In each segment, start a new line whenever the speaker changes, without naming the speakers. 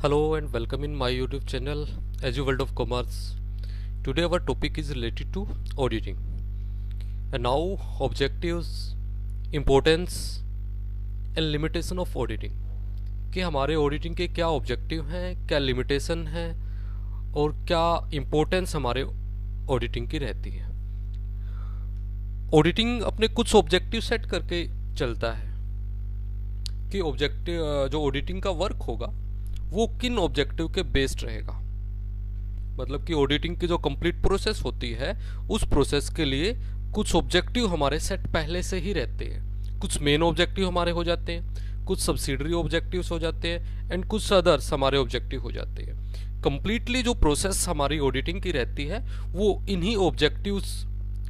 Hello and welcome in my YouTube channel as you World of Commerce. Today our topic is related to auditing. And now objectives, importance and limitation of auditing. कि हमारे auditing के क्या objective हैं, क्या limitation हैं और क्या importance हमारे ऑडिटिंग की रहती है। ऑडिटिंग अपने कुछ ऑब्जेक्टिव सेट करके चलता है कि ऑब्जेक्टिव जो ऑडिटिंग का वर्क होगा वो किन ऑब्जेक्टिव के बेस्ड रहेगा। मतलब कि ऑडिटिंग की जो कंप्लीट प्रोसेस होती है उस प्रोसेस के लिए कुछ ऑब्जेक्टिव हमारे सेट पहले से ही रहते हैं। कुछ मेन ऑब्जेक्टिव हमारे हो जाते हैं, कुछ सब्सिडरी ऑब्जेक्टिव्स हो जाते हैं एंड कुछ अदर्स हमारे ऑब्जेक्टिव हो जाते हैं। कंप्लीटली जो प्रोसेस हमारी ऑडिटिंग की रहती है वो इन्हीं ऑब्जेक्टिव्स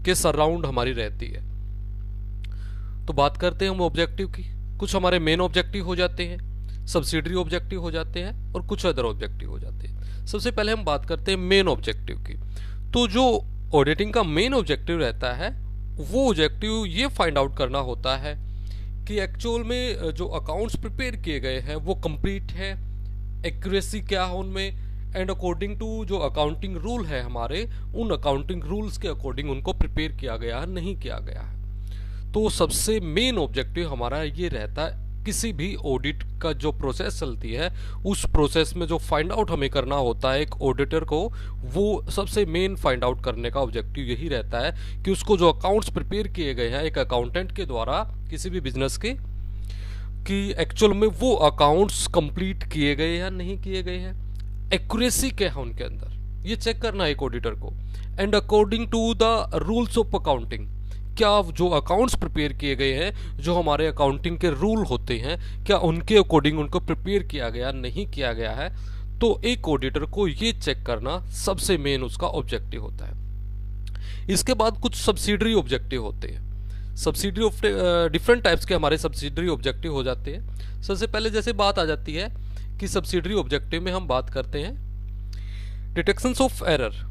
के सराउंड हमारी रहती है। तो बात करते हैं हम ऑब्जेक्टिव की। कुछ हमारे मेन ऑब्जेक्टिव हो जाते हैं, सब्सिडरी ऑब्जेक्टिव हो जाते हैं और कुछ अदर ऑब्जेक्टिव हो जाते हैं। सबसे पहले हम बात करते हैं मेन ऑब्जेक्टिव की। तो जो ऑडिटिंग का मेन ऑब्जेक्टिव रहता है वो ऑब्जेक्टिव ये फाइंड आउट करना होता है कि एक्चुअल में जो अकाउंट्स प्रिपेयर किए गए हैं वो कंप्लीट है, एक्यूरेसी क्या है उनमें एंड अकॉर्डिंग टू जो अकाउंटिंग रूल है हमारे, उन अकाउंटिंग रूल्स के अकॉर्डिंग उनको प्रिपेयर किया गया है, नहीं किया गया है। तो सबसे मेन ऑब्जेक्टिव हमारा ये रहता है किसी भी ऑडिट का जो प्रोसेस चलती है उस प्रोसेस में जो फाइंड आउट हमें करना होता है एक ऑडिटर को, वो सबसे मेन फाइंड आउट करने का ऑब्जेक्टिव यही रहता है कि उसको जो अकाउंट्स प्रिपेयर किए गए हैं एक अकाउंटेंट के द्वारा किसी भी बिजनेस के, कि एक्चुअल में वो अकाउंट्स कंप्लीट किए गए या नहीं किए गए हैं, एक्यूरेसी क्या है उनके अंदर, ये चेक करना है एक ऑडिटर को। And according to the rules of accounting, क्या जो अकाउंट्स प्रिपेयर किए गए हैं जो हमारे अकाउंटिंग के रूल होते हैं क्या उनके अकॉर्डिंग उनको प्रिपेयर किया गया नहीं किया गया है। तो एक ऑडिटर को ये चेक करना सबसे मेन उसका ऑब्जेक्टिव होता है। इसके बाद कुछ सब्सिडरी ऑब्जेक्टिव होते हैं। सब्सिडरी डिफरेंट टाइप्स के हमारे सब्सिडरी ऑब्जेक्टिव हो जाते हैं। सबसे पहले जैसे बात आ जाती है कि सब्सिडरी ऑब्जेक्टिव में हम बात करते हैं डिटेक्शंस ऑफ एरर,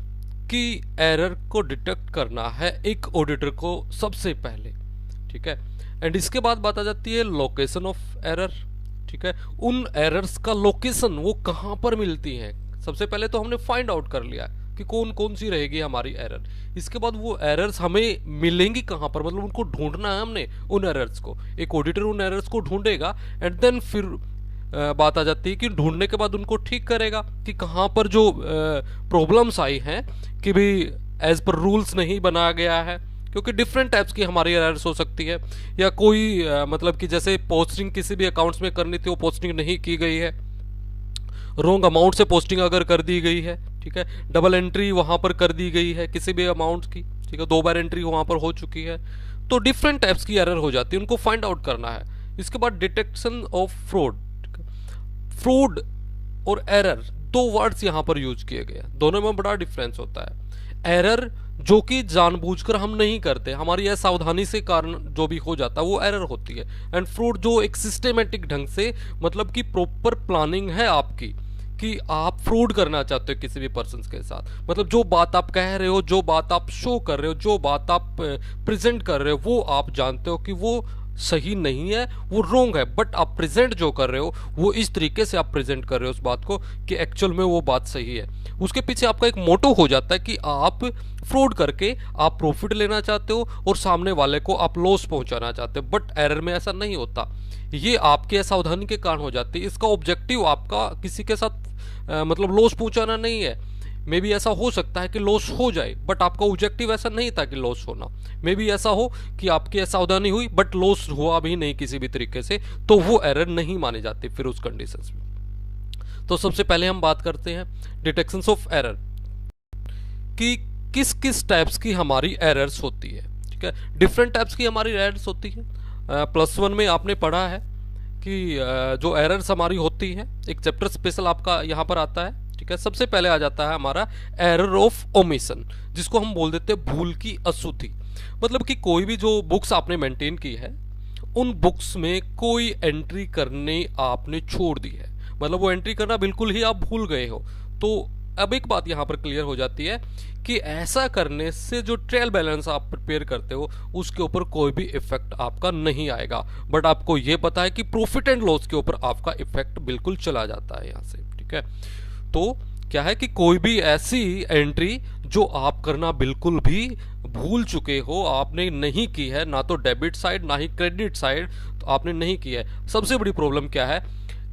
कि एरर को डिटेक्ट करना है एक ऑडिटर को सबसे पहले, ठीक है। एंड इसके बाद बात आ जाती है लोकेशन ऑफ एरर, ठीक है। उन एरर्स का लोकेशन वो कहाँ पर मिलती हैं, सबसे पहले तो हमने फाइंड आउट कर लिया कि कौन कौन सी रहेगी हमारी एरर। इसके बाद वो एरर्स हमें मिलेंगी कहाँ पर, मतलब उनको ढूंढना है हमने उन एरर्स को। एक ऑडिटर उन एरर्स को ढूंढेगा एंड देन फिर बात आ जाती है कि ढूंढने के बाद उनको ठीक करेगा कि कहाँ पर जो प्रॉब्लम्स आई हैं कि भी एज पर रूल्स नहीं बनाया गया है, क्योंकि डिफरेंट टाइप्स की हमारी एरर्स हो सकती है। या कोई मतलब कि जैसे पोस्टिंग किसी भी अकाउंट्स में करनी थी वो पोस्टिंग नहीं की गई है, रॉन्ग अमाउंट से पोस्टिंग अगर कर दी गई है, ठीक है, डबल एंट्री वहां पर कर दी गई है किसी भी अमाउंट की, ठीक है, 2 बार एंट्री वहां पर हो चुकी है। तो डिफरेंट टाइप्स की एरर हो जाती है, उनको फाइंड आउट करना है। इसके बाद डिटेक्शन ऑफ फ्रॉड। फ्रॉड और एरर 2 वर्ड्स यहां पर यूज किए गए, दोनों में बड़ा डिफरेंस होता है। एरर जो कि जानबूझकर हम नहीं करते, हमारी असावधानी से कारण जो भी हो जाता है वो एरर होती है। एंड फ्रॉड जो एक सिस्टमेटिक ढंग से, मतलब कि प्रॉपर प्लानिंग है आपकी कि आप फ्रॉड करना चाहते हो किसी भी पर्सन के साथ, मतलब जो बात आप कह रहे हो, जो बात आप शो कर रहे हो, जो बात आप प्रेजेंट कर रहे हो वो आप जानते हो कि वो सही नहीं है, वो रोंग है, बट आप प्रेजेंट जो कर रहे हो वो इस तरीके से आप प्रेजेंट कर रहे हो उस बात को कि एक्चुअल में वो बात सही है। उसके पीछे आपका एक मोटो हो जाता है कि आप फ्रॉड करके आप प्रॉफिट लेना चाहते हो और सामने वाले को आप लॉस पहुंचाना चाहते हो, बट एरर में ऐसा नहीं होता, ये आपके असावधानी के कारण हो जाती है। इसका ऑब्जेक्टिव आपका किसी के साथ मतलब लॉस पहुंचाना नहीं है। मे बी ऐसा हो सकता है कि लॉस हो जाए बट आपका ऑब्जेक्टिव ऐसा नहीं था कि लॉस होना। मे बी ऐसा हो कि आपकी असावधानी हुई बट लॉस हुआ भी नहीं किसी भी तरीके से, तो वो एरर नहीं मानी जाती फिर उस कंडीशंस में। तो सबसे पहले हम बात करते हैं डिटेक्शंस ऑफ एरर, कि किस किस टाइप्स की हमारी एरर्स होती है, ठीक है। डिफरेंट टाइप्स की हमारी एरर्स होती है। +1 में आपने पढ़ा है कि जो एरर्स हमारी होती है, एक चैप्टर स्पेशल आपका यहाँ पर आता है, ठीक है। सबसे पहले आ जाता है हमारा एरर ऑफ ओमिशन, जिसको हम बोल देते हैं भूल की अशुद्धि। मतलब कि कोई भी जो बुक्स आपने मेंटेन की है उन बुक्स में कोई एंट्री करने आपने छोड़ दी है, मतलब वो एंट्री करना बिल्कुल ही आप भूल गए हो। तो अब एक बात यहाँ पर क्लियर हो जाती है कि ऐसा करने से जो ट्रायल बैलेंस आप प्रिपेयर करते हो उसके ऊपर कोई भी इफेक्ट आपका नहीं आएगा, बट आपको ये पता है कि प्रॉफिट एंड लॉस के ऊपर आपका इफेक्ट बिल्कुल चला जाता है यहाँ से, ठीक ठीक है। तो क्या है कि कोई भी ऐसी एंट्री जो आप करना बिल्कुल भी भूल चुके हो, आपने नहीं की है, ना तो डेबिट साइड ना ही क्रेडिट साइड, तो आपने नहीं की है। सबसे बड़ी प्रॉब्लम क्या है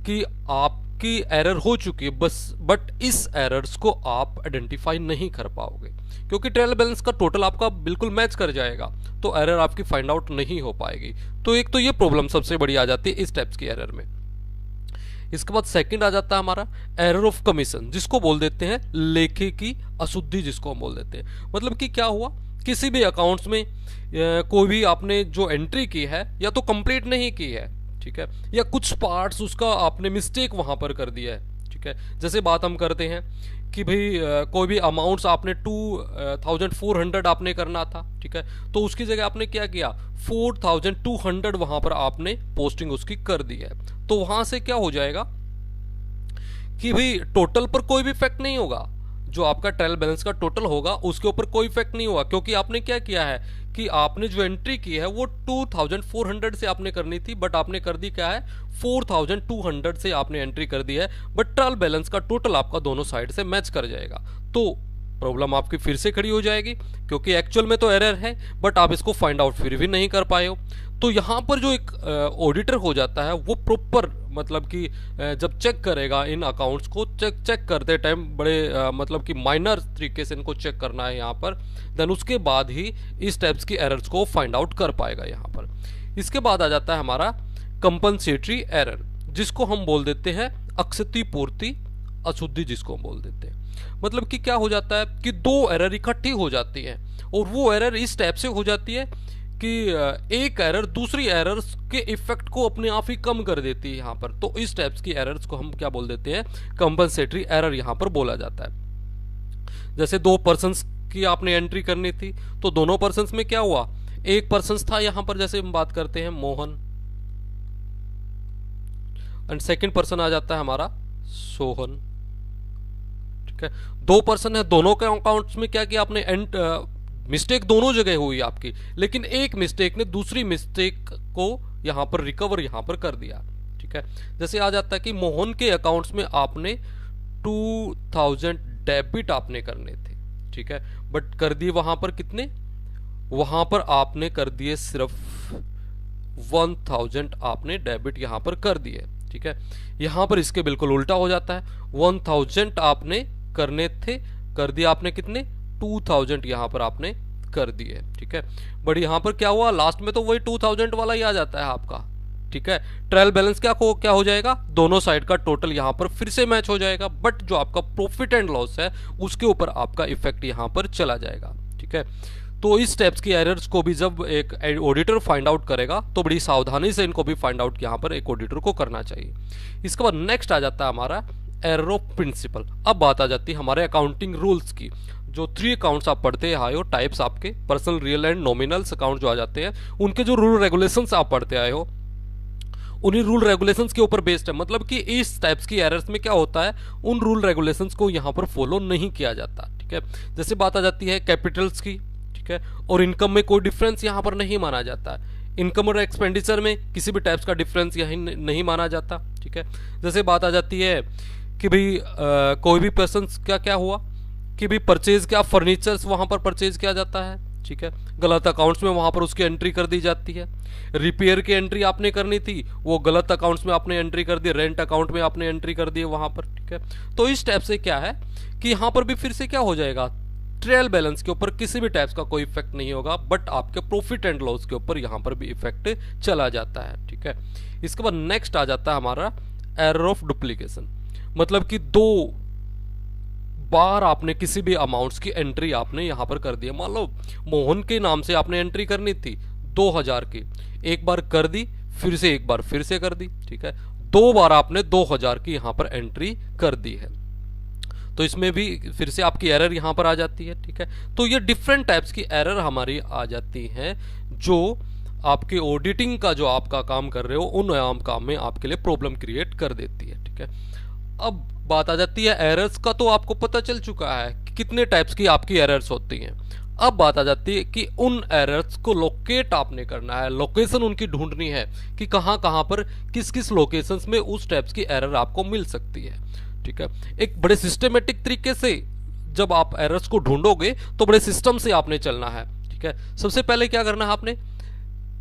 कि आपकी एरर हो चुकी है बस, बट इस एरर्स को आप आइडेंटिफाई नहीं कर पाओगे क्योंकि ट्रायल बैलेंस का टोटल आपका बिल्कुल मैच कर जाएगा, तो एरर आपकी फाइंड आउट नहीं हो पाएगी। तो एक तो ये प्रॉब्लम सबसे बड़ी आ जाती है इस टाइप्स की एरर में। इसके बाद सेकंड आ जाता है हमारा एरर ऑफ कमीशन, जिसको बोल देते हैं लेखे की अशुद्धि, जिसको हम बोल देते हैं। मतलब कि क्या हुआ, किसी भी अकाउंट्स में कोई भी आपने जो एंट्री की है या तो कंप्लीट नहीं की है, ठीक है, या कुछ पार्ट्स उसका आपने मिस्टेक वहां पर कर दिया है, ठीक है। जैसे बात हम करते हैं कि भाई कोई भी अमाउंट्स आपने 2400 आपने करना था, ठीक है, तो उसकी जगह आपने क्या किया 4200 वहां पर आपने पोस्टिंग उसकी कर दी है। तो वहां से क्या हो जाएगा कि भाई टोटल पर कोई भी इफेक्ट नहीं होगा, जो आपका ट्रायल बैलेंस का टोटल होगा उसके ऊपर कोई इफेक्ट नहीं होगा, क्योंकि आपने क्या किया है कि आपने जो एंट्री की है वो 2400 से आपने करनी थी, बट आपने कर दी क्या है 4200 से आपने एंट्री कर दी है, बट ट्रायल बैलेंस का टोटल आपका दोनों साइड से मैच कर जाएगा। तो प्रॉब्लम आपकी फिर से खड़ी हो जाएगी क्योंकि एक्चुअल में तो एरर है बट आप इसको फाइंड आउट फिर भी नहीं कर पाए हो। तो यहाँ पर जो एक ऑडिटर हो जाता है वो प्रॉपर मतलब कि जब चेक करेगा इन अकाउंट्स को, चेक करते टाइम बड़े मतलब कि माइनर तरीके से इनको चेक करना है यहाँ पर, देन उसके बाद ही इस टाइप्स की एरर्स को फाइंड आउट कर पाएगा यहाँ पर। इसके बाद आ जाता है हमारा कंपनसेटरी एरर, जिसको हम बोल देते हैं क्षतिपूर्ति अशुद्धि, जिसको हम बोल देते हैं। मतलब कि क्या हो जाता है कि दो एरर इकट्ठी हो जाती है और वो एरर इस टाइप से हो जाती है कि एक एरर दूसरी एरर्स के इफेक्ट को अपने आप ही कम कर देती है यहाँ पर। तो इस टाइप्स की एरर्स को हम क्या बोल देते हैं कंपनसेटरी एरर यहाँ पर बोला जाता है। जैसे 2 पर्सन्स की आपने एंट्री करनी थी, तो दोनों पर्सन्स में क्या हुआ, एक पर्सन था यहाँ पर, जैसे हम बात करते हैं मोहन, एंड सेकंड पर्सन आ जाता है हमारा सोहन, ठीक है। 2 पर्सन है, दोनों के अकाउंट्स में क्या किया आपने मिस्टेक दोनों जगह हुई आपकी, लेकिन एक मिस्टेक ने दूसरी मिस्टेक को यहां पर रिकवर यहां पर कर दिया, ठीक है। जैसे आ जाता है कि मोहन के अकाउंट्स में आपने 2000 डेबिट आपने करने थे, ठीक है, बट कर दिए वहां पर कितने, वहां पर आपने कर दिए सिर्फ 1000 आपने डेबिट यहां पर कर दिए, ठीक है। यहां पर इसके बिल्कुल उल्टा हो जाता है, 1000 आपने करने थे, कर दिया आपने कितने 2000 यहां पर आपने कर दिए, ठीक है। बट यहां पर क्या हुआ, लास्ट में तो वही 2000 वाला ही आ जाता है आपका, ठीक है। ट्रायल बैलेंस क्या हो जाएगा, दोनों साइड का टोटल यहां पर फिर से मैच हो जाएगा, बट जो आपका प्रॉफिट एंड लॉस है उसके ऊपर आपका इफेक्ट यहां पर चला जाएगा, ठीक है। तो इस टाइप्स की एरर्स को भी जब एक ऑडिटर फाइंड आउट करेगा तो बड़ी सावधानी से इनको भी फाइंड आउट यहां पर एक ऑडिटर को करना चाहिए। इसके बाद नेक्स्ट आ जाता है हमारा एरर ऑफ प्रिंसिपल। अब बात आ जाती है हमारे अकाउंटिंग रूल्स की। जो 3 अकाउंट्स आप पढ़ते आए हो, टाइप्स आपके पर्सनल, रियल एंड नॉमिनल्स अकाउंट जो आ जाते हैं, उनके जो रूल रेगुलेशंस आप पढ़ते आए हो, उन्हीं रूल रेगुलेशंस के ऊपर बेस्ड है। मतलब कि इस टाइप्स की एरर्स में क्या होता है, उन रूल रेगुलेशंस को यहां पर फॉलो नहीं किया जाता, ठीक है। जैसे बात आ जाती है कैपिटल्स की, ठीक है, और इनकम में कोई डिफरेंस यहां पर नहीं माना जाता। इनकम और एक्सपेंडिचर में किसी भी टाइप्स का डिफरेंस यहीं नहीं माना जाता, ठीक है। जैसे बात आ जाती है कि भाई कोई भी पर्सन क्या क्या हुआ कि भाई परचेज क्या फर्नीचर्स वहां पर परचेज किया जाता है, ठीक है, गलत अकाउंट्स में वहां पर उसकी एंट्री कर दी जाती है। रिपेयर की एंट्री आपने करनी थी, वो गलत अकाउंट्स में आपने एंट्री कर दी, रेंट अकाउंट में आपने एंट्री कर दी वहां पर, ठीक है। तो इस टाइप से क्या है कि यहां पर भी फिर से क्या हो जाएगा, ट्रायल बैलेंस के ऊपर किसी भी टाइप्स का कोई इफेक्ट नहीं होगा, बट आपके प्रॉफिट एंड लॉस के ऊपर यहां पर भी इफेक्ट चला जाता है, ठीक है। इसके बाद नेक्स्ट आ जाता है हमारा एरर ऑफ डुप्लीकेशन। मतलब कि 2 बार आपने किसी भी अमाउंट्स की एंट्री आपने यहां पर कर दी है। मान लो मोहन के नाम से आपने एंट्री करनी थी 2000 की, एक बार कर दी, फिर से एक बार फिर से कर दी, ठीक है। 2 बार आपने 2000 की यहां पर एंट्री कर दी है, तो इसमें भी फिर से आपकी एरर यहां पर आ जाती है, ठीक है। तो ये डिफरेंट टाइप्स की एरर हमारी आ जाती हैं जो आपके ऑडिटिंग का जो आपका काम कर रहे हो उन काम में आपके लिए प्रॉब्लम क्रिएट कर देती है, ठीक है। अब बात आ जाती है एरर्स का, तो आपको पता चल चुका है कि कितने टाइप्स की आपकी एरर्स होती हैं। अब बात आ जाती है कि उन एरर्स को लोकेट आपने करना है, लोकेशन उनकी ढूंढनी है कि कहां कहां पर किस किस लोकेशंस में उस टाइप्स की एरर आपको मिल सकती है, ठीक है। एक बड़े सिस्टमेटिक तरीके से जब आप एरर्स को ढूंढोगे तो बड़े सिस्टम से आपने चलना है, ठीक है। सबसे पहले क्या करना है आपने,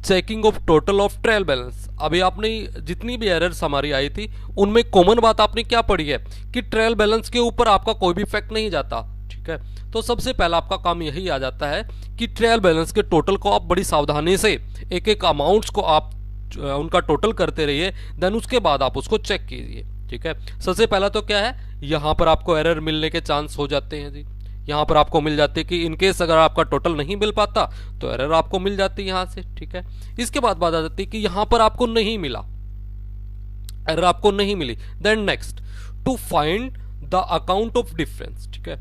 checking of total of trial balance. अभी आपने जितनी भी एरर्स हमारी आई थी उनमें कॉमन बात आपने क्या पढ़ी है कि ट्रायल बैलेंस के ऊपर आपका कोई भी इफेक्ट नहीं जाता, ठीक है। तो सबसे पहला आपका काम यही आ जाता है कि ट्रायल बैलेंस के टोटल को आप बड़ी सावधानी से एक एक अमाउंट्स को आप उनका टोटल करते रहिए, देन उसके बाद आप उसको चेक कीजिए, ठीक है। सबसे पहला तो क्या है, यहां पर आपको एरर मिलने के चांस हो जाते हैं जी। यहां पर आपको मिल जाती है कि इनकेस अगर आपका टोटल नहीं मिल पाता तो एरर आपको मिल जाती है यहां से, ठीक है। इसके बाद बात आ जाती है कि यहां पर आपको नहीं मिला, एरर आपको नहीं मिली, then next to find the account of difference, ठीक है।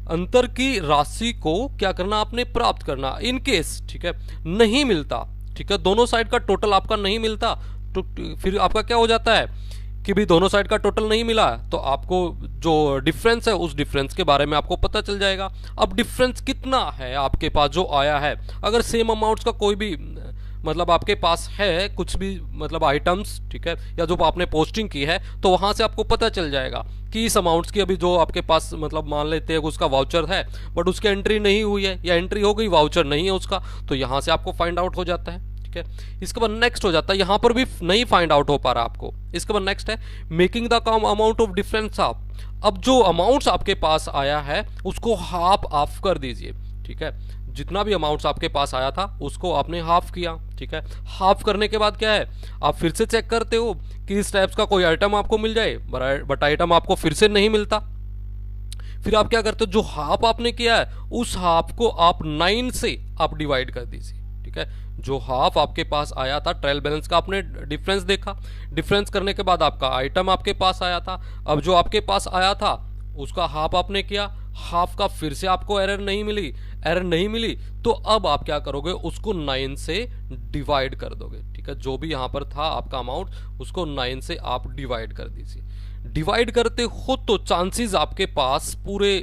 अंतर की राशि को क्या करना, आपने प्राप्त करना। इनकेस, ठीक है, नहीं मिलता, ठीक है, दोनों साइड का टोटल आपका नहीं मिलता, तो फिर आपका क्या हो जाता है कि भी दोनों साइड का टोटल नहीं मिला, तो आपको जो डिफरेंस है उस डिफरेंस के बारे में आपको पता चल जाएगा। अब डिफरेंस कितना है आपके पास जो आया है, अगर सेम अमाउंट्स का कोई भी मतलब आपके पास है कुछ भी मतलब आइटम्स, ठीक है, या जो आपने पोस्टिंग की है, तो वहां से आपको पता चल जाएगा कि इस अमाउंट्स की अभी जो आपके पास मतलब मान लेते हैं उसका वाउचर है बट उसकी एंट्री नहीं हुई है, या एंट्री हो गई वाउचर नहीं है उसका, तो यहां से आपको फाइंड आउट हो जाता है, ठीक है। इसके बाद नेक्स्ट हो जाता है, यहां पर भी नहीं फाइंड आउट हो पा रहा आपको। इसके बाद नेक्स्ट है making the come amount of difference of. अब जो अमाउंट्स आपके पास आया है उसको हाफ ऑफ कर दीजिए, ठीक है। जितना भी अमाउंट्स आपके पास आया था उसको आपने हाफ किया, ठीक है। हाफ करने के बाद क्या है, आप फिर से चेक करते हो कि इस टाइप्स का कोई आइटम आपको मिल जाए, बट आइटम आपको फिर से नहीं मिलता। फिर आप क्या करते हो, जो हाफ आपने किया है उस हाफ को आप 9 से आप डिवाइड कर दीजिए, ठीक है। जो हाफ आपके पास आया था ट्रायल बैलेंस का, आपने डिफरेंस देखा, डिफरेंस करने के बाद आपका आइटम आपके पास आया था। अब जो आपके पास आया था उसका हाफ आपने किया, हाफ का फिर से आपको एरर नहीं मिली, एरर नहीं मिली तो अब आप क्या करोगे, उसको 9 से डिवाइड कर दोगे, ठीक है। जो भी यहां पर था आपका अमाउंट उसको 9 से आप डिवाइड कर दीजिए। डिवाइड करते हो तो चांसेस आपके पास पूरे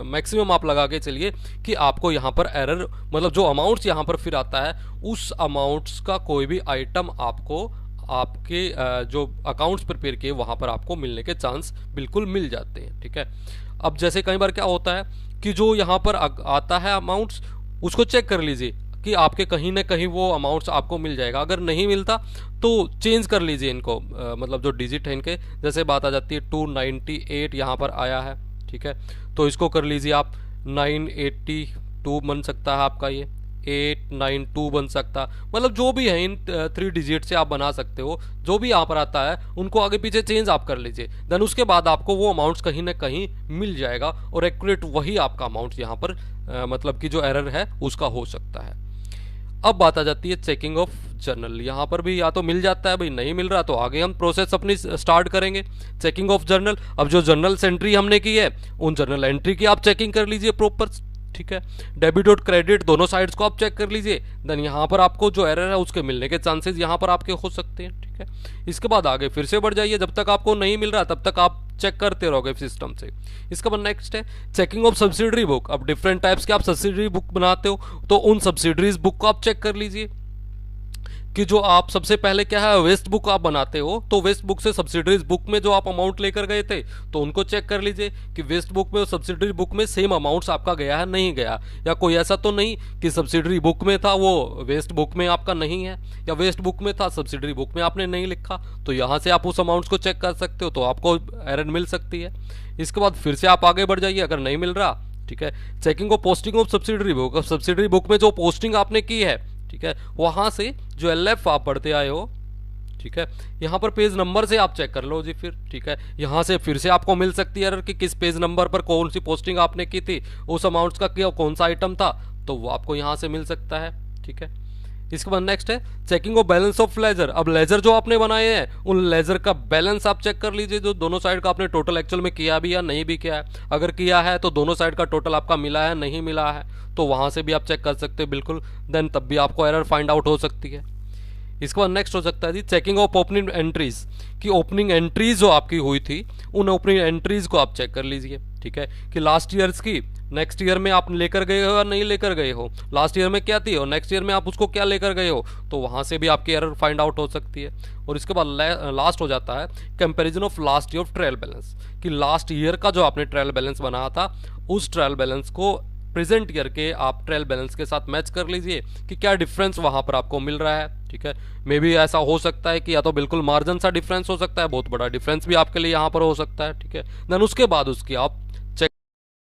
मैक्सिमम आप लगा के चलिए कि आपको यहां पर एरर मतलब जो अमाउंट्स यहां पर फिर आता है उस अमाउंट्स का कोई भी आइटम आपको आपके जो अकाउंट्स प्रिपेयर किए वहां पर आपको मिलने के चांस बिल्कुल मिल जाते हैं, ठीक है। अब जैसे कई बार क्या होता है कि जो यहाँ पर आता है अमाउंट्स उसको चेक कर लीजिए कि आपके कहीं ना कहीं वो अमाउंट्स आपको मिल जाएगा, अगर नहीं मिलता तो चेंज कर लीजिए इनको, मतलब जो डिजिट है इनके, जैसे बात आ जाती है 298 यहाँ पर आया है, ठीक है, तो इसको कर लीजिए आप 982 बन सकता है आपका, ये 892 बन सकता, मतलब जो भी है इन 3 डिजिट से आप बना सकते हो, जो भी यहाँ पर आता है उनको आगे पीछे चेंज आप कर लीजिए, देन उसके बाद आपको वो अमाउंट्स कहीं ना कहीं मिल जाएगा और एक्यूरेट वही आपका अमाउंट यहाँ पर मतलब कि जो एरर है उसका हो सकता है। अब बात आ जाती है चेकिंग ऑफ जर्नल। यहाँ पर भी या तो मिल जाता है, भाई नहीं मिल रहा तो आगे हम प्रोसेस अपनी स्टार्ट करेंगे। चेकिंग ऑफ जर्नल, अब जो जर्नल एंट्री हमने की है उन जर्नल एंट्री की आप चेकिंग कर लीजिए प्रॉपर, ठीक है। डेबिट और क्रेडिट दोनों साइड्स को आप चेक कर लीजिए, देन यहाँ पर आपको जो एरर है उसके मिलने के चांसेस यहाँ पर आपके हो सकते हैं, ठीक है। इसके बाद आगे फिर से बढ़ जाइए, जब तक आपको नहीं मिल रहा तब तक आप चेक करते रहोगे सिस्टम से। इसके बाद नेक्स्ट है चेकिंग ऑफ सब्सिडरी बुक। अब डिफरेंट टाइप्स के आप सब्सिडरी बुक बनाते हो तो उन सब्सिडरीज बुक को आप चेक कर लीजिए कि जो आप सबसे पहले क्या है वेस्ट बुक आप बनाते हो, तो वेस्ट बुक से सब्सिडरीज बुक में जो आप अमाउंट लेकर गए थे तो उनको चेक कर लीजिए कि वेस्ट बुक में और सब्सिडरी बुक में सेम अमाउंट्स आपका गया है नहीं गया, या कोई ऐसा तो नहीं कि सब्सिडरी बुक में था वो वेस्ट बुक में आपका नहीं है, या वेस्ट बुक में था सब्सिडरी बुक में आपने नहीं लिखा, तो यहाँ से आप उस अमाउंट्स को चेक कर सकते हो, तो आपको एरर मिल सकती है। इसके बाद फिर से आप आगे बढ़ जाइए, अगर नहीं मिल रहा, ठीक है, checking of posting of subsidiary book. Subsidiary book में जो पोस्टिंग आपने की है, ठीक है, वहां से जो LF आप पढ़ते आए हो, ठीक है, यहाँ पर पेज नंबर से आप चेक कर लो जी फिर, ठीक है। यहाँ से फिर से आपको मिल सकती है एरर कि किस पेज नंबर पर कौन सी पोस्टिंग आपने की थी, उस अमाउंट्स का क्या कौन सा आइटम था, तो वो आपको यहाँ से मिल सकता है, ठीक है। इसके बाद नेक्स्ट है checking of balance of ledger. अब लेजर जो आपने बनाए हैं उन लेजर का बैलेंस आप चेक कर लीजिए, जो दोनों साइड का आपने टोटल एक्चुअल में किया भी या नहीं भी किया है। अगर किया है तो दोनों साइड का टोटल आपका मिला है नहीं मिला है, तो वहां से भी आप चेक कर सकते हो बिल्कुल, देन तब भी आपको एरर फाइंड आउट हो सकती है। इसके बाद नेक्स्ट हो सकता है जी चेकिंग ऑफ ओपनिंग एंट्रीज, कि ओपनिंग एंट्रीज जो आपकी हुई थी उन ओपनिंग एंट्रीज को आप चेक कर लीजिए, ठीक है, कि लास्ट ईयर्स की नेक्स्ट ईयर में आप लेकर गए हो या नहीं लेकर गए हो, लास्ट ईयर में क्या थी और नेक्स्ट ईयर में आप उसको क्या लेकर गए हो, तो वहां से भी आपकी एरर फाइंड आउट हो सकती है। और इसके बाद लास्ट हो जाता है comparison of last year of trial balance, कि लास्ट ईयर का जो आपने ट्रायल बैलेंस बनाया था उस ट्रायल बैलेंस को प्रेजेंट ईयर के आप ट्रायल बैलेंस के साथ मैच कर लीजिए कि क्या डिफरेंस वहां पर आपको मिल रहा है, ठीक है। मे बी ऐसा हो सकता है कि या तो बिल्कुल मार्जिन सा डिफरेंस हो सकता है, बहुत बड़ा डिफरेंस भी आपके लिए यहाँ पर हो सकता है, ठीक है। देन उसके बाद उसकी आप चेक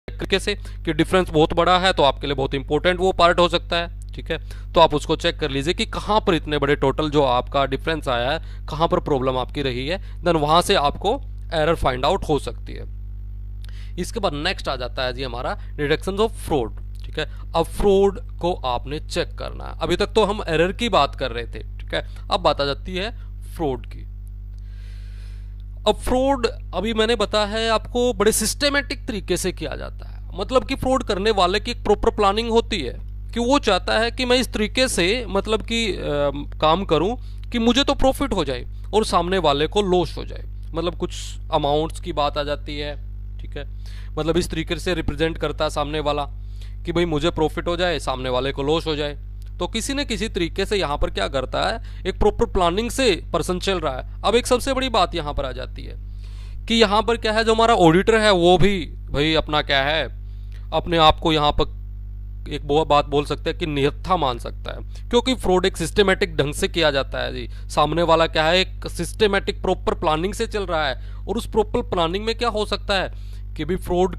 करके से कि डिफरेंस बहुत बड़ा है तो आपके लिए बहुत इंपॉर्टेंट वो पार्ट हो सकता है, ठीक है। तो आप उसको चेक कर लीजिए कि कहाँ पर इतने बड़े टोटल जो आपका डिफरेंस आया है, कहाँ पर प्रॉब्लम आपकी रही है, देन वहां से आपको एरर फाइंड आउट हो सकती है। इसके बाद नेक्स्ट आ जाता है जी हमारा डिटेक्शन ऑफ फ्रॉड, ठीक है। अब फ्रॉड को आपने चेक करना है। अभी तक तो हम एरर की बात कर रहे थे, ठीक है, अब बात आ जाती है फ्रॉड की। अब फ्रॉड अभी मैंने बताया है आपको बड़े सिस्टेमेटिक तरीके से किया जाता है, मतलब कि फ्रॉड करने वाले की एक प्रॉपर प्लानिंग होती है कि वो चाहता है कि मैं इस तरीके से मतलब कि काम करूं कि मुझे तो प्रॉफिट हो जाए और सामने वाले को लॉस हो जाए, मतलब कुछ अमाउंट्स की बात आ जाती है, ठीक है। मतलब इस तरीके से रिप्रेजेंट करता है सामने वाला कि भाई मुझे प्रॉफिट हो जाए, सामने वाले को लॉस हो जाए। तो किसी न किसी तरीके से यहाँ पर क्या करता है, एक प्रॉपर प्लानिंग से पर्सन चल रहा है। अब एक सबसे बड़ी बात यहाँ पर आ जाती है कि यहाँ पर क्या है, जो हमारा ऑडिटर है वो भी भाई अपना क्या है, अपने आप को यहाँ पर एक बात बोल सकते हैं कि निहत्था मान सकता है, क्योंकि फ्रॉड एक सिस्टेमेटिक ढंग से किया जाता है जी। सामने वाला क्या है, एक सिस्टेमेटिक प्रॉपर प्लानिंग से चल रहा है, और उस प्रॉपर प्लानिंग में क्या हो सकता है कि भी फ्रॉड,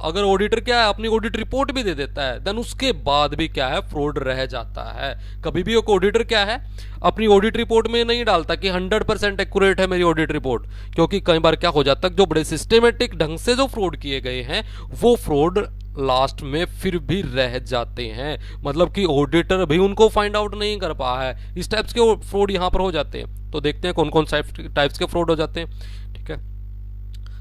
अगर ऑडिटर क्या है अपनी ऑडिट रिपोर्ट भी दे देता है, देन उसके बाद भी क्या है फ्रॉड रह जाता है। कभी भी एक ऑडिटर क्या है अपनी ऑडिट रिपोर्ट में नहीं डालता कि 100% एक्यूरेट है मेरी ऑडिट रिपोर्ट, क्योंकि कई बार क्या हो जाता है जो बड़े सिस्टेमेटिक ढंग से जो फ्रॉड किए गए हैं वो फ्रॉड लास्ट में फिर भी रह जाते हैं, मतलब कि ऑडिटर भी उनको फाइंड आउट नहीं कर पाया है। इस टाइप्स के फ्रॉड यहाँ पर हो जाते हैं। तो देखते हैं कौन कौन टाइप्स के फ्रॉड हो जाते हैं, ठीक है।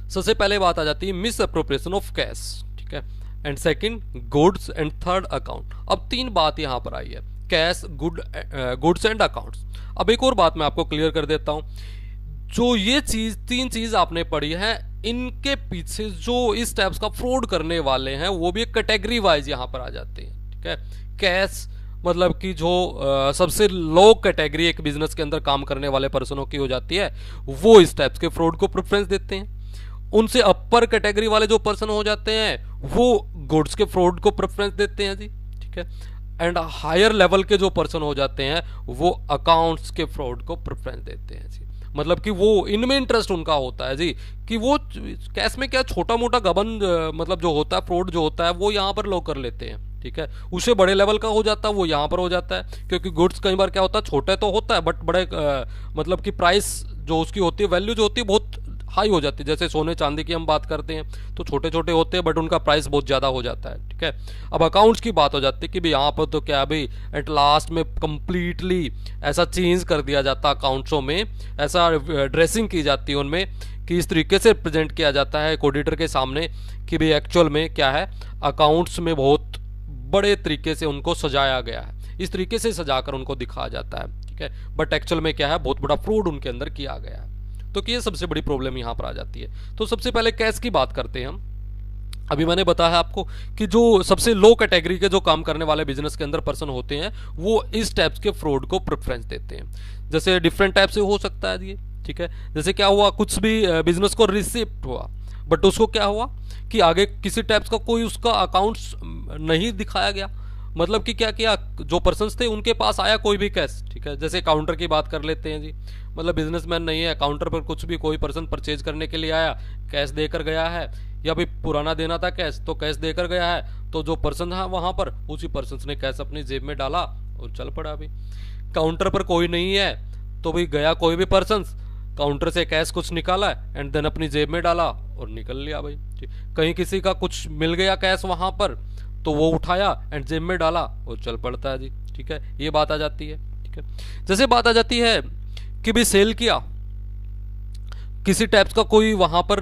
सबसे पहले बात आ जाती है मिस अप्रोप्रिएशन ऑफ कैश, ठीक है, and second goods and third account. अब तीन बात यहां पर आई है, कैश, गुड्स एंड अकाउंट्स। अब एक और बात मैं आपको क्लियर कर देता हूं, जो ये तीन चीज आपने पढ़ी है, इनके पीछे जो इस टाइप्स का फ्रॉड करने वाले हैं वो भी एक कैटेगरी वाइज यहां पर आ जाते हैं, ठीक है। कैश मतलब कि जो सबसे लो कैटेगरी एक बिजनेस के अंदर काम करने वाले पर्सनों की हो जाती है, वो इस टाइप्स के फ्रॉड को प्रेफरेंस देते हैं। उनसे अपर कैटेगरी वाले जो पर्सन हो जाते हैं वो गुड्स के फ्रॉड को प्रेफरेंस देते हैं जी, ठीक है। एंड हायर लेवल के जो पर्सन हो जाते हैं वो अकाउंट्स के फ्रॉड को प्रेफरेंस देते हैं जी, मतलब कि वो इनमें इंटरेस्ट उनका होता है जी, कि वो कैश में क्या छोटा मोटा गबन मतलब जो होता है फ्रॉड जो होता है वो यहाँ पर लोग कर लेते हैं, ठीक है। उससे बड़े लेवल का हो जाता है वो यहाँ पर हो जाता है, क्योंकि गुड्स कई बार क्या होता है छोटा तो होता है बट बड़े मतलब कि प्राइस जो उसकी होती है, वैल्यू जो होती है बहुत हाई हो जाती है। जैसे सोने चांदी की हम बात करते हैं तो छोटे छोटे होते हैं बट उनका प्राइस बहुत ज़्यादा हो जाता है, ठीक है। अब अकाउंट्स की बात हो जाती है कि भाई यहाँ पर तो क्या भाई एट लास्ट में कंप्लीटली ऐसा चेंज कर दिया जाता है अकाउंट्सों में, ऐसा ड्रेसिंग की जाती है उनमें कि इस तरीके से प्रेजेंट किया जाता है एक ऑडिटर के सामने कि भाई एक्चुअल में क्या है अकाउंट्स में बहुत बड़े तरीके से उनको सजाया गया है, इस तरीके से सजाकर उनको दिखाया जाता है, ठीक है। बट एक्चुअल में क्या है बहुत बड़ा फ्रॉड उनके अंदर किया गया है। तो कि ये सबसे बड़ी प्रॉब्लम यहां पर आ जाती है। तो सबसे पहले कैश की बात करते हैं हम। अभी मैंने बताया आपको कि जो सबसे लो कैटेगरी के जो काम करने वाले बिजनेस के अंदर पर्सन होते हैं वो इस टाइप्स के फ्रॉड को प्रेफरेंस देते हैं। जैसे डिफरेंट टाइप से हो सकता है ये, ठीक है। जैसे क्या हुआ, कुछ भी बिजनेस को रिसिप्ट हुआ बट उसको क्या हुआ कि आगे किसी टाइप्स का कोई उसका अकाउंट्स नहीं दिखाया गया, मतलब कि क्या किया जो पर्सन्स थे उनके पास आया कोई भी कैश, ठीक है। जैसे काउंटर की बात कर लेते हैं जी, मतलब बिजनेसमैन नहीं है, काउंटर पर कुछ भी कोई पर्सन परचेज करने के लिए आया, कैश देकर गया है या भाई पुराना देना था कैश तो कैश देकर गया है, तो जो पर्सन था वहां पर उसी पर्सन ने कैश अपनी जेब में डाला और चल पड़ा। अभी काउंटर पर कोई नहीं है तो भाई गया कोई भी पर्सन, काउंटर से कैश कुछ निकाला एंड देन अपनी जेब में डाला और निकल लिया भाई। कहीं किसी का कुछ मिल गया कैश वहां पर तो वो उठाया एंड जेब में डाला और चल पड़ता है जी, ठीक है। ये बात आ जाती है, ठीक है। जैसे बात आ जाती है कि भी सेल किया किसी टाइप्स का कोई वहां पर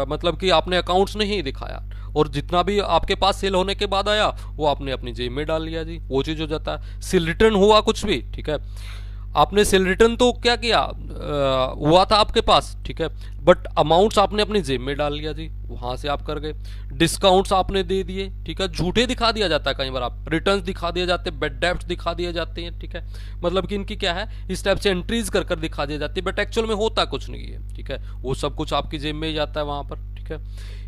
मतलब कि आपने अकाउंट्स नहीं दिखाया और जितना भी आपके पास सेल होने के बाद आया वो आपने अपनी जेब में डाल लिया जी, वो चीज हो जाता है। सेल रिटर्न हुआ कुछ भी, ठीक है। आपने सेल रिटर्न तो क्या किया, हुआ था आपके पास, ठीक है, बट अमाउंट्स आपने अपनी जेब में डाल लिया जी, वहां से आप कर गए। डिस्काउंट्स आपने दे दिए, ठीक है, झूठे दिखा दिया जाता है कई बार, आप रिटर्न्स दिखा दिए जाते हैं, बेड डेब्ट्स दिखा दिए जाते हैं, ठीक है, मतलब कि इनकी क्या है, इस टाइप से एंट्रीज कर कर दिखा दी जाती है, बट एक्चुअल में होता कुछ नहीं है, ठीक है, वो सब कुछ आपकी जेब में ही जाता है वहां पर, ठीक है।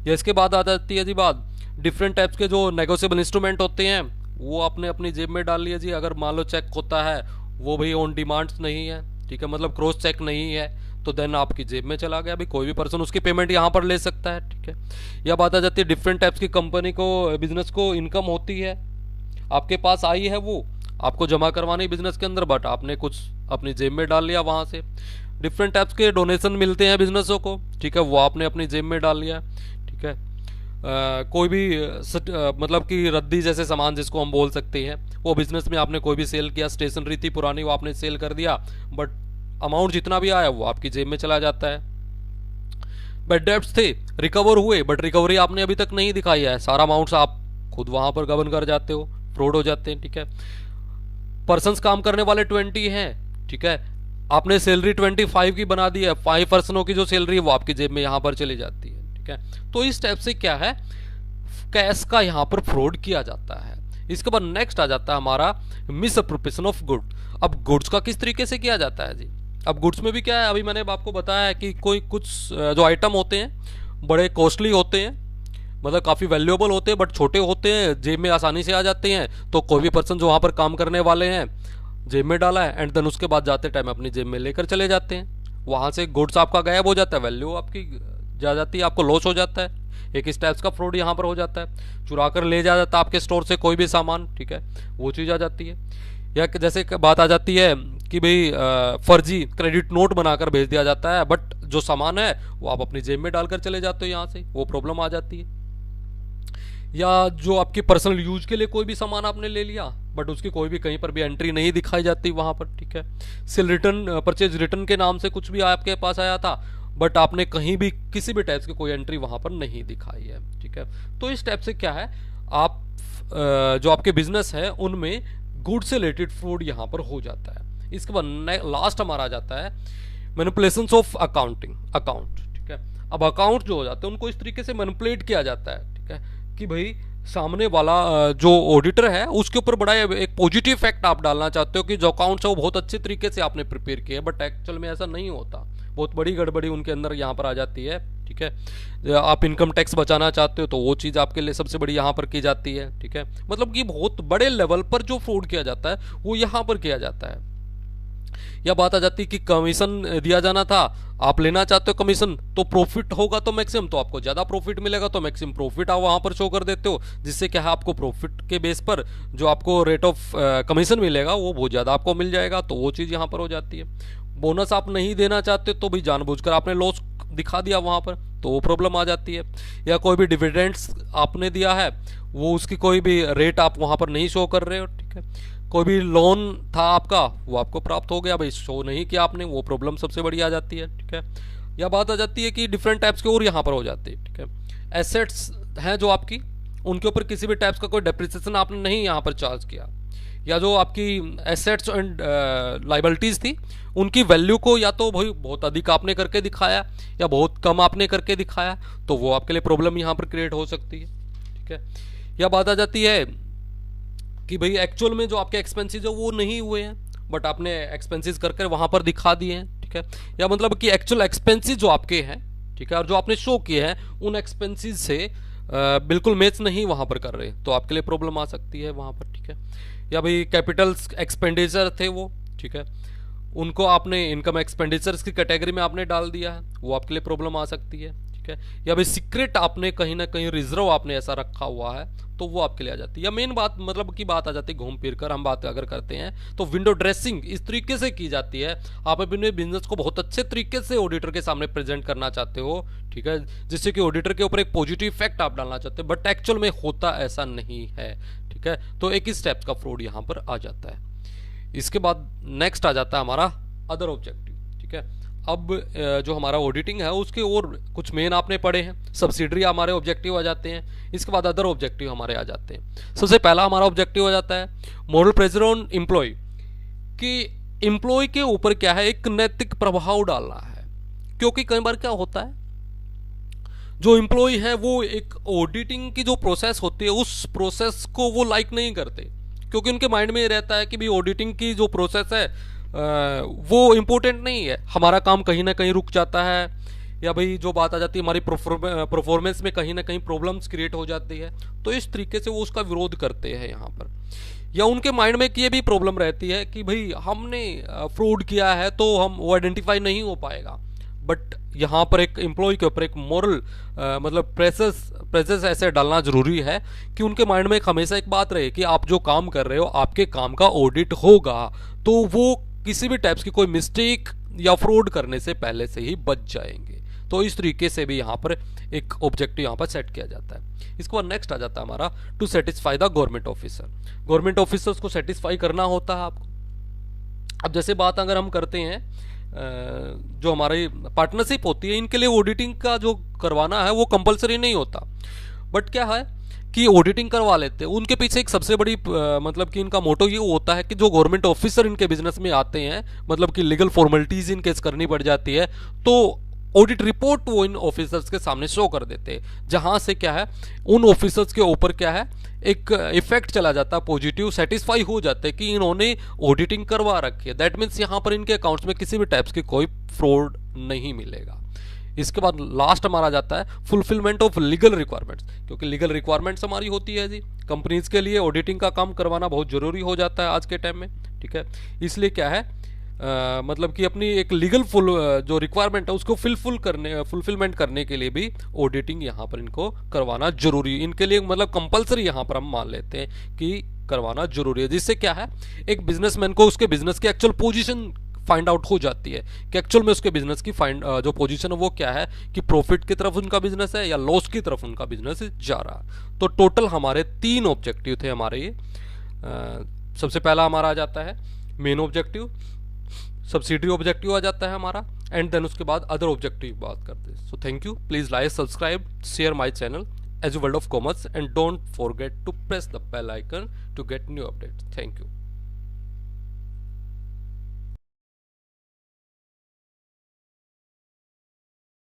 या इसके बाद आ जाती है जी बात, डिफरेंट टाइप्स के जो नेगोशिएबल इंस्ट्रूमेंट होते हैं वो आपने अपनी जेब में डाल लिया जी। अगर मान लो चेक होता है वो भी ऑन डिमांड नहीं है, ठीक है, मतलब क्रॉस चेक नहीं है, तो देन आपकी जेब में चला गया, अभी कोई भी पर्सन उसकी पेमेंट यहाँ पर ले सकता है, ठीक है। यह बात आ जाती है डिफरेंट टाइप्स की कंपनी को, बिजनेस को इनकम होती है, आपके पास आई है, वो आपको जमा करवानी बिजनेस के अंदर, बट आपने कुछ अपनी जेब में डाल लिया वहां से। डिफरेंट टाइप्स के डोनेशन मिलते हैं बिजनेसों को, ठीक है, वो आपने अपनी जेब में डाल लिया, ठीक है। कोई भी मतलब कि रद्दी जैसे सामान जिसको हम बोल सकते हैं, वो बिजनेस में आपने कोई भी सेल किया, स्टेशनरी थी पुरानी वो आपने सेल कर दिया, बट अमाउंट जितना भी आया वो आपकी जेब में चला जाता है। बैड डेब्ट्स थे, रिकवर हुए, बट रिकवरी आपने अभी तक नहीं दिखाई है, सारा अमाउंट्स आप खुद वहां पर गबन कर जाते हो, फ्रॉड हो जाते हैं, ठीक है। पर्सन्स काम करने वाले 20 हैं, ठीक है, आपने सैलरी 25 की बना दी है, 5 पर्सनों की जो सैलरी है वो आपकी जेब में यहां पर चली जाती है, ठीक है। तो इस टाइप से क्या है, कैश का यहां पर फ्रॉड किया जाता है। इसके बाद नेक्स्ट आ जाता है हमारा मिस अप्रोप्रिएशन ऑफ गुड। अब गुड्स का किस तरीके से किया जाता है जी, अब गुड्स में भी क्या है, अभी मैंने आपको बताया है कि कोई कुछ जो आइटम होते हैं बड़े कॉस्टली होते हैं, मतलब काफ़ी वैल्यूएबल होते हैं, बट छोटे होते हैं, जेब में आसानी से आ जाते हैं, तो कोई भी पर्सन जो वहाँ पर काम करने वाले हैं जेब में डाला है, एंड देन उसके बाद जाते टाइम अपनी जेब में लेकर चले जाते हैं, वहाँ से गुड्स आपका गायब हो जाता है, वैल्यू आपकी जा जाती है, आपको लॉस हो जाता है। एक इस टाइप्स का फ्रॉड यहाँ पर हो जाता है, चुरा कर ले जा जाता है आपके स्टोर से कोई भी सामान, ठीक है, वो चीज़ आ जाती है। या जैसे बात आ जाती है कि भाई फर्जी क्रेडिट नोट बनाकर भेज दिया जाता है, बट जो सामान है वो आप अपनी जेब में डालकर चले जाते हो यहाँ से, वो प्रॉब्लम आ जाती है। या जो आपकी पर्सनल यूज के लिए कोई भी सामान आपने ले लिया, बट उसकी कोई भी कहीं पर भी एंट्री नहीं दिखाई जाती वहां पर, ठीक है। सेल रिटर्न, परचेज रिटर्न के नाम से कुछ भी आपके पास आया था, बट आपने कहीं भी किसी भी टाइप की कोई एंट्री वहां पर नहीं दिखाई है, ठीक है। तो इस टाइप से क्या है, आप जो आपके बिजनेस है उनमें गुड से रिलेटेड फ्रॉड यहाँ पर हो जाता है। इसके बाद लास्ट हमारा आ जाता है मैनिपुलेशंस ऑफ अकाउंट, ठीक है। अब अकाउंट जो हो जाते हैं उनको इस तरीके से मैनिपुलेट किया जाता है, ठीक है, कि भाई सामने वाला जो ऑडिटर है उसके ऊपर बड़ा एक पॉजिटिव इफेक्ट आप डालना चाहते हो कि जो अकाउंट्स है वो बहुत अच्छे तरीके से आपने प्रिपेयर किए, बट एक्चुअल में ऐसा नहीं होता, बहुत बड़ी गड़बड़ी उनके अंदर यहाँ पर आ जाती है, ठीक है। आप इनकम टैक्स बचाना चाहते हो तो वो चीज़ आपके लिए सबसे बड़ी यहाँ पर की जाती है, ठीक है, मतलब कि बहुत बड़े लेवल पर जो फ्रॉड किया जाता है वो यहाँ पर किया जाता है। या बात आ जाती है कि कमीशन दिया जाना था, आप लेना चाहते हो कमीशन, तो प्रॉफिट होगा तो मैक्सिमम, तो आपको ज्यादा प्रॉफिट मिलेगा, तो मैक्सिमम प्रॉफिट आप वहां पर शो कर देते हो, जिससे क्या है आपको प्रॉफिट के बेस पर जो आपको रेट ऑफ कमीशन मिलेगा वो बहुत ज्यादा आपको मिल जाएगा, तो वो चीज यहाँ पर हो जाती है। बोनस आप नहीं देना चाहते तो भी जानबूझकर आपने लॉस दिखा दिया वहां पर, तो वो प्रॉब्लम आ जाती है। या कोई भी डिविडेंड्स आपने दिया है, वो उसकी कोई भी रेट आप वहां पर नहीं शो कर रहे हो, ठीक है। कोई भी लोन था आपका वो आपको प्राप्त हो गया, भाई शो नहीं किया आपने, वो प्रॉब्लम सबसे बड़ी आ जाती है, ठीक है। या बात आ जाती है कि डिफरेंट टाइप्स के और यहाँ पर हो जाती है, ठीक है। एसेट्स हैं जो आपकी, उनके ऊपर किसी भी टाइप्स का कोई डेप्रिसिएशन आपने नहीं यहाँ पर चार्ज किया, या जो आपकी एसेट्स एंड लाइबिलिटीज थी उनकी वैल्यू को या तो भाई बहुत अधिक आपने करके दिखाया या बहुत कम आपने करके दिखाया, तो वो आपके लिए प्रॉब्लम यहाँ पर क्रिएट हो सकती है, ठीक है। या बात आ जाती है कि भाई एक्चुअल में जो आपके एक्सपेंसेस है वो नहीं हुए हैं, बट आपने एक्सपेंसेस करके वहां पर दिखा दिए हैं, ठीक है। या मतलब कि एक्चुअल एक्सपेंसेस जो आपके हैं, ठीक है, और जो आपने शो किए हैं उन एक्सपेंसेस से बिल्कुल मैच नहीं वहां पर कर रहे, तो आपके लिए प्रॉब्लम आ सकती है वहां पर, ठीक है। या भाई कैपिटल एक्सपेंडिचर थे वो, ठीक है, उनको आपने इनकम एक्सपेंडिचर्स की कैटेगरी में आपने डाल दिया है, वो आपके लिए प्रॉब्लम आ सकती है, ठीक है। या भाई सीक्रेट आपने कहीं ना कहीं रिजर्व आपने ऐसा रखा हुआ है, तो वो आपके लिए आ जाती है। या मेन बात मतलब की बात आ जाती है, घूम फिर कर हम बात अगर करते हैं तो विंडो ड्रेसिंग इस तरीके से की जाती है, आप अपने बिजनेस को बहुत अच्छे तरीके से ऑडिटर के सामने प्रेजेंट करना चाहते हो, ठीक है, जिससे कि ऑडिटर के ऊपर एक पॉजिटिव इफेक्ट आप डालना चाहते हो, बट एक्चुअल में होता ऐसा नहीं है, ठीक है। तो एक ही स्टेप का फ्रॉड यहाँ पर आ जाता है। इसके बाद नेक्स्ट आ जाता है हमारा अदर ऑब्जेक्टिव, ठीक है। अब जो हमारा ऑडिटिंग है उसके और कुछ मेन आपने पढ़े हैं, सब्सिडरी हमारे ऑब्जेक्टिव आ जाते हैं, इसके बाद अदर ऑब्जेक्टिव हमारे आ जाते हैं। सबसे पहला हमारा ऑब्जेक्टिव हो जाता है मॉरल प्रेशर ऑन एम्प्लॉय, कि एम्प्लॉय के ऊपर क्या है, एक नैतिक प्रभाव डालना है। क्योंकि कई बार क्या होता है, जो एम्प्लॉय है वो एक ऑडिटिंग की जो प्रोसेस होती है उस प्रोसेस को वो लाइक नहीं करते, क्योंकि उनके माइंड में ये रहता है कि भाई ऑडिटिंग की जो प्रोसेस है वो इम्पोर्टेंट नहीं है, हमारा काम कहीं ना कहीं रुक जाता है, या भाई जो बात आ जाती है हमारी परफॉर्मेंस में कहीं ना कहीं प्रॉब्लम्स क्रिएट हो जाती है। तो इस तरीके से वो उसका विरोध करते हैं यहाँ पर। या उनके माइंड में ये भी प्रॉब्लम रहती है कि भाई हमने फ्रॉड किया है तो हम वो आइडेंटिफाई नहीं हो पाएगा। बट यहाँ पर एक एम्प्लॉय के ऊपर एक मॉरल मतलब प्रेजेंस ऐसे डालना जरूरी है कि उनके माइंड में हमेशा एक बात रहे कि आप जो काम कर रहे हो आपके काम का ऑडिट होगा, तो वो किसी भी टाइप्स की कोई मिस्टेक या फ्रॉड करने से पहले से ही बच जाएंगे। तो इस तरीके से भी यहाँ पर एक ऑब्जेक्टिव यहाँ पर सेट किया जाता है। इसके बाद नेक्स्ट आ जाता है हमारा to satisfy the government officer. Government officers को सेटिस्फाई करना होता है आपको। अब जैसे बात अगर हम करते हैं जो हमारी पार्टनरशिप होती है, इनके लिए ऑडिटिंग का जो करवाना है वो कंपलसरी नहीं होता, बट क्या है कि ऑडिटिंग करवा लेते हैं। उनके पीछे एक सबसे बड़ी मतलब कि इनका मोटो ये होता है कि जो गवर्नमेंट ऑफिसर इनके बिजनेस में आते हैं, मतलब कि लीगल फॉर्मेलिटीज इनके करनी पड़ जाती है, तो ऑडिट रिपोर्ट वो इन ऑफिसर्स के सामने शो कर देते हैं, जहां से क्या है उन ऑफिसर्स के ऊपर क्या है एक इफेक्ट चला जाता है पॉजिटिव, सेटिस्फाई हो जाते हैं कि इन्होंने ऑडिटिंग करवा रखी है। दैट मीन्स यहाँ पर इनके अकाउंट्स में किसी भी टाइप्स की कोई फ्रॉड नहीं मिलेगा। इसके बाद लास्ट हमारा जाता है फुलफिलमेंट ऑफ लीगल रिक्वायरमेंट्स, क्योंकि लीगल रिक्वायरमेंट्स हमारी होती है जी, कंपनीज के लिए ऑडिटिंग का काम करवाना बहुत जरूरी हो जाता है आज के टाइम में, ठीक है। इसलिए क्या है मतलब कि अपनी एक लीगल जो रिक्वायरमेंट है उसको फुलफिलमेंट करने के लिए भी ऑडिटिंग यहाँ पर इनको करवाना जरूरी, इनके लिए मतलब कंपलसरी यहाँ पर हम मान लेते हैं कि करवाना जरूरी है। जिससे क्या है एक बिजनेसमैन को उसके बिजनेस की एक्चुअल पोजीशन फाइंड आउट हो जाती है कि एक्चुअल में उसके बिजनेस की जो पोजीशन है वो क्या है, कि प्रॉफिट की तरफ उनका बिजनेस है या लॉस की तरफ उनका बिजनेस जा रहा है। तो टोटल हमारे 3 ऑब्जेक्टिव थे हमारे ये। सबसे पहला हमारा आ जाता है मेन ऑब्जेक्टिव, सब्सिडरी ऑब्जेक्टिव आ जाता है हमारा, एंड देन उसके बाद अदर ऑब्जेक्टिव बात करते हैं। So thank you, please like, subscribe, share my channel as world of commerce, and don't forget to press the bell icon to get new update. Thank you.